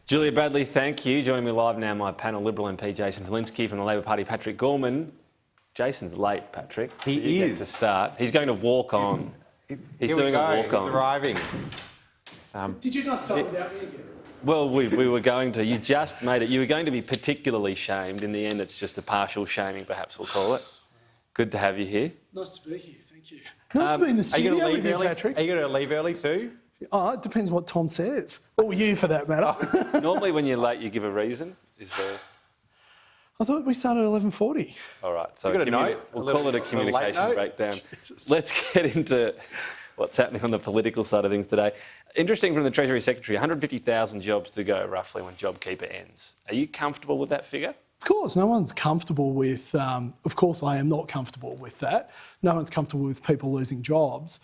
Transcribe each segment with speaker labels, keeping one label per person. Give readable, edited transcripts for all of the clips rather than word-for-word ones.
Speaker 1: Julia Bradley, thank you. Joining me live now, my panel, Liberal MP Jason Falinski, from the Labor Party, Patrick Gorman. Jason's late, Patrick.
Speaker 2: He is.
Speaker 1: To start. He's going to walk on. He's doing a walk on.
Speaker 2: He's arriving.
Speaker 3: Did you not start without me again?
Speaker 1: Well, we were going to. You just made it. You were going to be particularly shamed. In the end, it's just a partial shaming, perhaps we'll call it. Good to have you here.
Speaker 3: Nice to be here, thank you. Nice to be in the studio with you, Patrick.
Speaker 2: Are you going to leave early too?
Speaker 3: Oh, it depends what Tom says. Or you, for that matter.
Speaker 1: Normally when you're late, you give a reason. Is there...
Speaker 3: I thought we started at 11:40.
Speaker 1: All right, so
Speaker 2: got a note?
Speaker 1: we'll call it a communication breakdown.
Speaker 3: Jesus.
Speaker 1: Let's get into what's happening on the political side of things today. Interesting from the Treasury Secretary, 150,000 jobs to go roughly when JobKeeper ends. Are you comfortable with that figure?
Speaker 3: Of course, no one's comfortable with... of course, I am not comfortable with that. No one's comfortable with people losing jobs.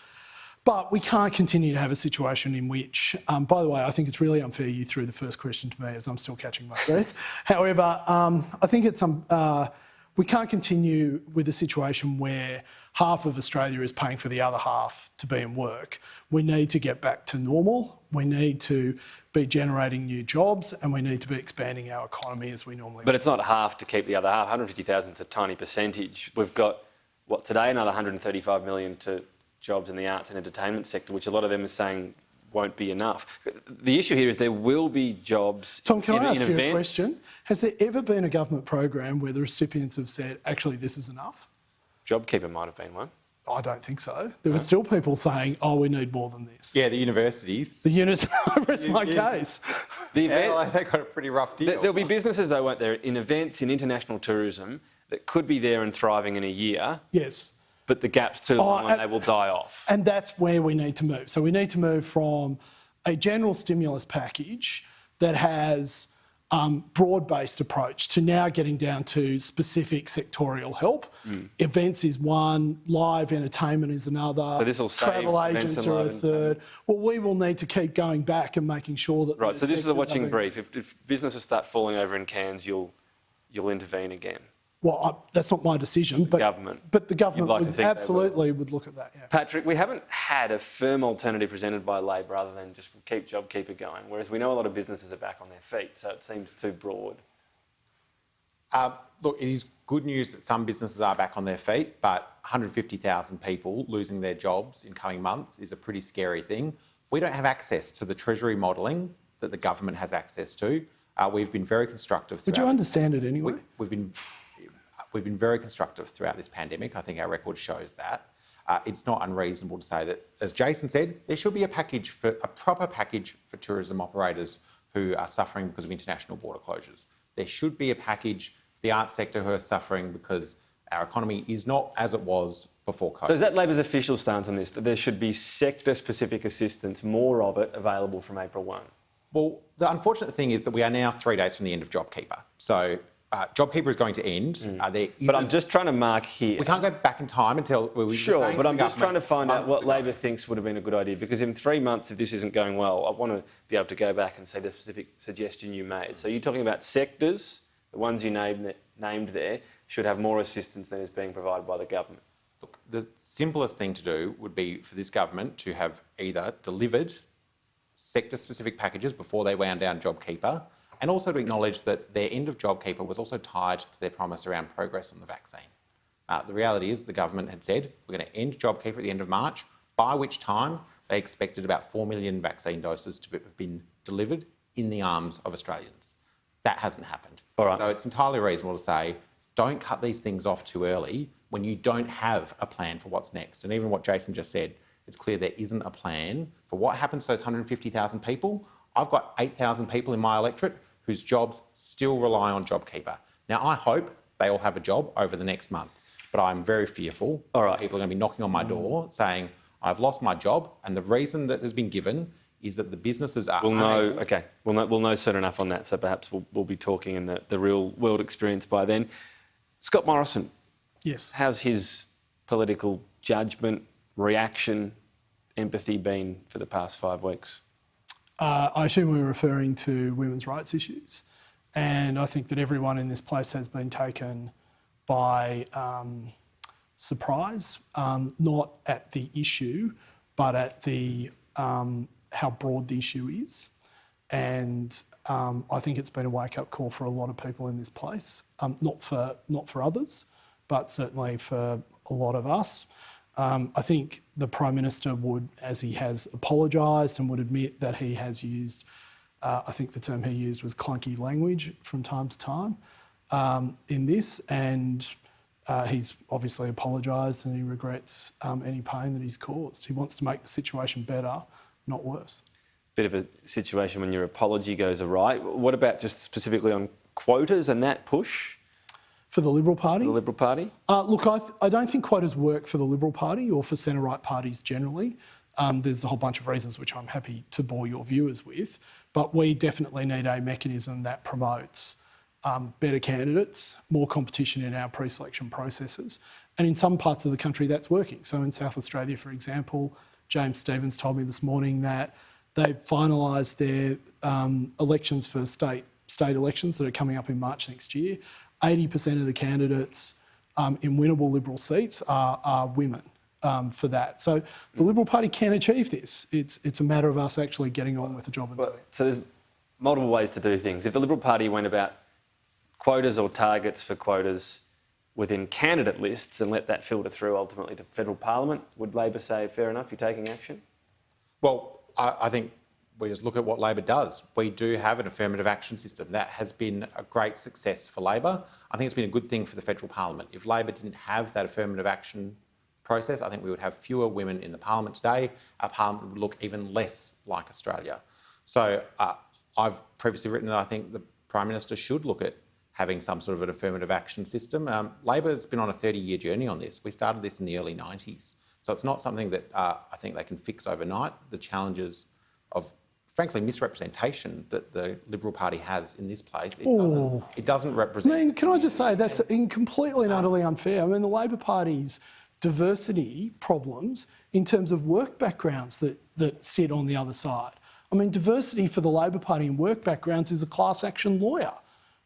Speaker 3: But we can't continue to have a situation in which... by the way, I think it's really unfair you threw the first question to me as I'm still catching my breath. However, I think it's... we can't continue with a situation where half of Australia is paying for the other half to be in work. We need to get back to normal. We need to be generating new jobs and we need to be expanding our economy as we normally do.
Speaker 1: But it's not half to keep the other half. 150,000 is a tiny percentage. We've got, what, today another 135 million to jobs in the arts and entertainment sector, which a lot of them are saying won't be enough. The issue here is there will be jobs
Speaker 3: Tom, can I ask you
Speaker 1: events.
Speaker 3: a question? Has there ever been a government program where the recipients have said, actually, this is enough?
Speaker 1: JobKeeper might have been one.
Speaker 3: I don't think so. There were still people saying, oh, we need more than this.
Speaker 2: Yeah, the universities.
Speaker 3: The units, I rest my case.
Speaker 1: The event,
Speaker 2: they got a pretty rough deal.
Speaker 1: There'll be businesses, though, won't there, in events, in international tourism, that could be there and thriving in a year.
Speaker 3: Yes.
Speaker 1: But the gap's too long and they will die off.
Speaker 3: And that's where we need to move. So we need to move from a general stimulus package that has broad-based approach to now getting down to specific sectorial help. Events is one, live entertainment is another,
Speaker 1: so this will save
Speaker 3: travel agents are a third. Well, we will need to keep going back and making sure that...
Speaker 1: Right, so this is a watching brief. If businesses start falling over in cans, you'll intervene again.
Speaker 3: Well, that's not my decision, but the government absolutely would look at that. Yeah.
Speaker 1: Patrick, we haven't had a firm alternative presented by Labor other than just keep JobKeeper going, whereas we know a lot of businesses are back on their feet, so it seems too broad.
Speaker 2: Look, it is good news that some businesses are back on their feet, but 150,000 people losing their jobs in coming months is a pretty scary thing. We don't have access to the Treasury modelling that the government has access to. We've been very constructive.
Speaker 3: Did you understand it anyway?
Speaker 2: We've been very constructive throughout this pandemic. I think our record shows that. It's not unreasonable to say that, as Jason said, there should be a proper package for tourism operators who are suffering because of international border closures. There should be a package for the arts sector who are suffering because our economy is not as it was before COVID.
Speaker 1: So is that Labor's official stance on this, that there should be sector-specific assistance, more of it, available from April 1?
Speaker 2: Well, the unfortunate thing is that we are now 3 days from the end of JobKeeper. So JobKeeper is going to end.
Speaker 1: But I'm just trying to mark here.
Speaker 2: We can't go back in time until...
Speaker 1: Sure, but I'm just trying to find out what Labor thinks would have been a good idea, because in 3 months, if this isn't going well, I want to be able to go back and say the specific suggestion you made. So you're talking about sectors, the ones you named there, should have more assistance than is being provided by the government.
Speaker 2: Look, the simplest thing to do would be for this government to have either delivered sector-specific packages before they wound down JobKeeper, and also to acknowledge that their end of JobKeeper was also tied to their promise around progress on the vaccine. The reality is the government had said, we're going to end JobKeeper at the end of March, by which time they expected about 4 million vaccine doses to have been delivered in the arms of Australians. That hasn't happened.
Speaker 1: All right.
Speaker 2: So it's entirely reasonable to say, don't cut these things off too early when you don't have a plan for what's next. And even what Jason just said, it's clear there isn't a plan for what happens to those 150,000 people. I've got 8,000 people in my electorate whose jobs still rely on JobKeeper. Now, I hope they all have a job over the next month, but I'm very fearful people are going to be knocking on my door saying, I've lost my job, and the reason that has been given is that the businesses are
Speaker 1: We'll know soon enough on that, so perhaps we'll be talking in the real world experience by then. Scott Morrison.
Speaker 3: Yes.
Speaker 1: How's his political judgment, reaction, empathy been for the past 5 weeks?
Speaker 3: I assume we're referring to women's rights issues, and I think that everyone in this place has been taken by surprise, not at the issue, but at the how broad the issue is. And I think it's been a wake-up call for a lot of people in this place, not for others, but certainly for a lot of us. I think the Prime Minister would, as he has apologised and would admit that he has used, I think the term he used was clunky language from time to time in this, and he's obviously apologised and he regrets any pain that he's caused. He wants to make the situation better, not worse.
Speaker 1: Bit of a situation when your apology goes awry. What about just specifically on quotas and that push?
Speaker 3: For the Liberal Party?
Speaker 1: For the Liberal Party?
Speaker 3: Look, I don't think quotas work for the Liberal Party or for centre-right parties generally. There's a whole bunch of reasons which I'm happy to bore your viewers with, but we definitely need a mechanism that promotes better candidates, more competition in our pre-selection processes. And in some parts of the country that's working. So in South Australia, for example, James Stevens told me this morning that they've finalised their elections for state elections that are coming up in March next year. 80% of the candidates in winnable Liberal seats are women for that. So the Liberal Party can achieve this. It's a matter of us actually getting on with the job and doing it.
Speaker 1: So there's multiple ways to do things. If the Liberal Party went about quotas or targets for quotas within candidate lists and let that filter through ultimately to federal parliament, would Labor say, fair enough, you're taking action?
Speaker 2: Well, I think we just look at what Labor does. We do have an affirmative action system. That has been a great success for Labor. I think it's been a good thing for the federal parliament. If Labor didn't have that affirmative action process, I think we would have fewer women in the parliament today. Our parliament would look even less like Australia. So I've previously written that I think the Prime Minister should look at having some sort of an affirmative action system. Labor's been on a 30-year journey on this. We started this in the early 90s. So it's not something that I think they can fix overnight. The challenges of, frankly, misrepresentation that the Liberal Party has in this place, it doesn't represent...
Speaker 3: I mean, can I just say that's completely and utterly unfair. I mean, the Labor Party's diversity problems in terms of work backgrounds that sit on the other side. I mean, diversity for the Labor Party in work backgrounds is a class action lawyer.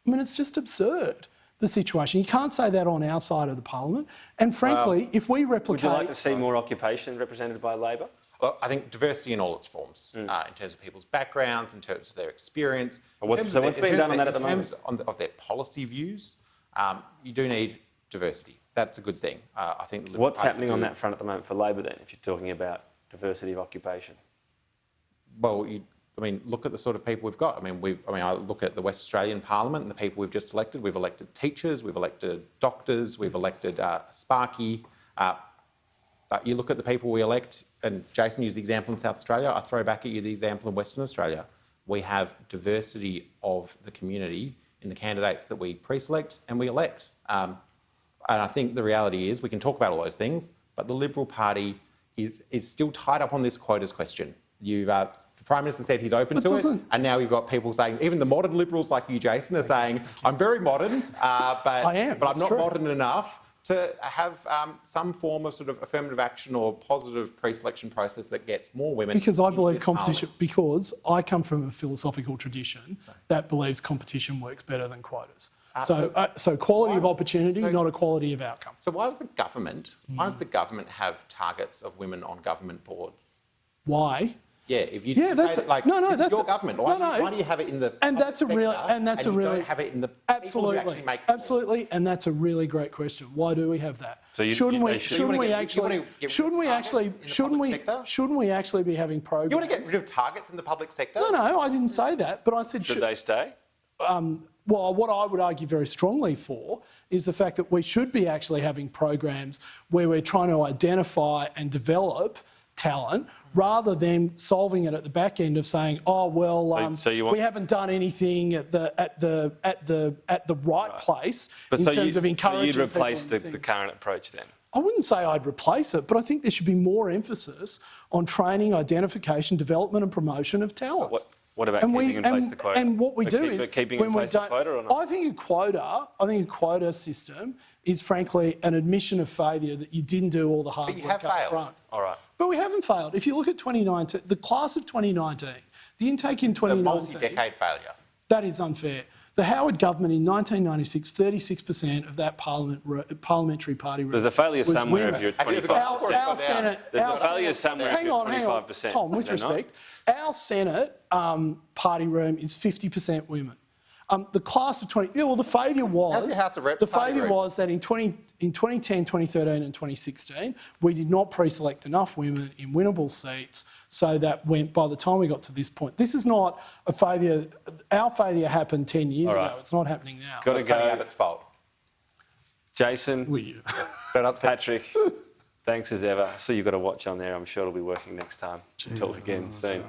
Speaker 3: I mean, it's just absurd, the situation. You can't say that on our side of the parliament. And frankly, if we replicate...
Speaker 1: Would you like to see more occupation represented by Labor?
Speaker 2: Well, I think diversity in all its forms, in terms of people's backgrounds, in terms of their experience.
Speaker 1: What's being done on that at the moment?
Speaker 2: In terms of their policy views, you do need diversity. That's a good thing. I think the Liberal
Speaker 1: What's
Speaker 2: Party
Speaker 1: happening on that front at the moment for Labor then, if you're talking about diversity of occupation?
Speaker 2: Well, look at the sort of people we've got. I look at the West Australian Parliament and the people we've just elected. We've elected teachers, we've elected doctors, we've elected Sparky. You look at the people we elect, and Jason used the example in South Australia. I throw back at you the example in Western Australia. We have diversity of the community in the candidates that we pre-select and we elect. And I think the reality is we can talk about all those things, but the Liberal Party is still tied up on this quotas question. The Prime Minister said he's open to it, and now you've got people saying, even the modern Liberals like you, Jason, are saying, I'm very modern, but I'm not modern enough to have some form of sort of affirmative action or positive pre-selection process that gets more women.
Speaker 3: Because I believe competition, because I come from a philosophical tradition that believes competition works better than quotas. So quality of opportunity, not equality of outcome.
Speaker 2: So why does the government have targets of women on government boards?
Speaker 3: Why?
Speaker 2: Yeah, if you that's your government. Why do you have it in the
Speaker 3: and that's a really
Speaker 2: don't have it in the
Speaker 3: absolutely
Speaker 2: people who actually make
Speaker 3: absolutely, and that's a really great question. Why do we have that? So shouldn't we actually be having programs?
Speaker 2: You want to get rid of targets in the public sector?
Speaker 3: No, I didn't say that, but I said
Speaker 1: should they stay?
Speaker 3: Well, what I would argue very strongly for is the fact that we should be actually having programs where we're trying to identify and develop talent rather than solving it at the back end of saying, oh well, we haven't done anything at the right place in terms of encouraging.
Speaker 1: So you'd replace the current approach then?
Speaker 3: I wouldn't say I'd replace it, but I think there should be more emphasis on training, identification, development and promotion of talent.
Speaker 1: What about keeping in place the quota?
Speaker 3: And what we do is
Speaker 1: keeping in place the quota or not?
Speaker 3: I think a quota system is frankly an admission of failure that you didn't do all the hard work up front.
Speaker 1: All right.
Speaker 3: But we haven't failed. If you look at 2019, the class of 2019, the intake in 2019...
Speaker 2: It's a multi-decade failure.
Speaker 3: That is unfair. The Howard government in 1996, 36% of that parliamentary party room
Speaker 1: There's a failure
Speaker 3: was
Speaker 1: somewhere
Speaker 3: women.
Speaker 1: if you're
Speaker 2: Have you
Speaker 1: 25%.
Speaker 2: got a
Speaker 3: Our Senate...
Speaker 1: There's a failure somewhere if
Speaker 3: hang
Speaker 1: you're
Speaker 3: on,
Speaker 1: 25%.
Speaker 3: Tom, with
Speaker 1: Is there not?
Speaker 3: respect, our Senate party room is 50% women. The class of 20... Yeah, well, the failure was...
Speaker 2: How's your House of Reps
Speaker 3: the
Speaker 2: party
Speaker 3: failure
Speaker 2: room?
Speaker 3: was that in 2010, 2013 and 2016, we did not pre-select enough women in winnable seats, so that by the time we got to this point... This is not a failure... Our failure happened 10 years
Speaker 1: All right.
Speaker 3: ago. It's not happening now.
Speaker 1: Got to
Speaker 2: It's Tony
Speaker 1: go.
Speaker 2: Abbott's fault.
Speaker 1: Jason,
Speaker 2: Don't upset.
Speaker 1: Patrick, thanks as ever. So you've got a watch on there. I'm sure it'll be working next time. Talk again soon.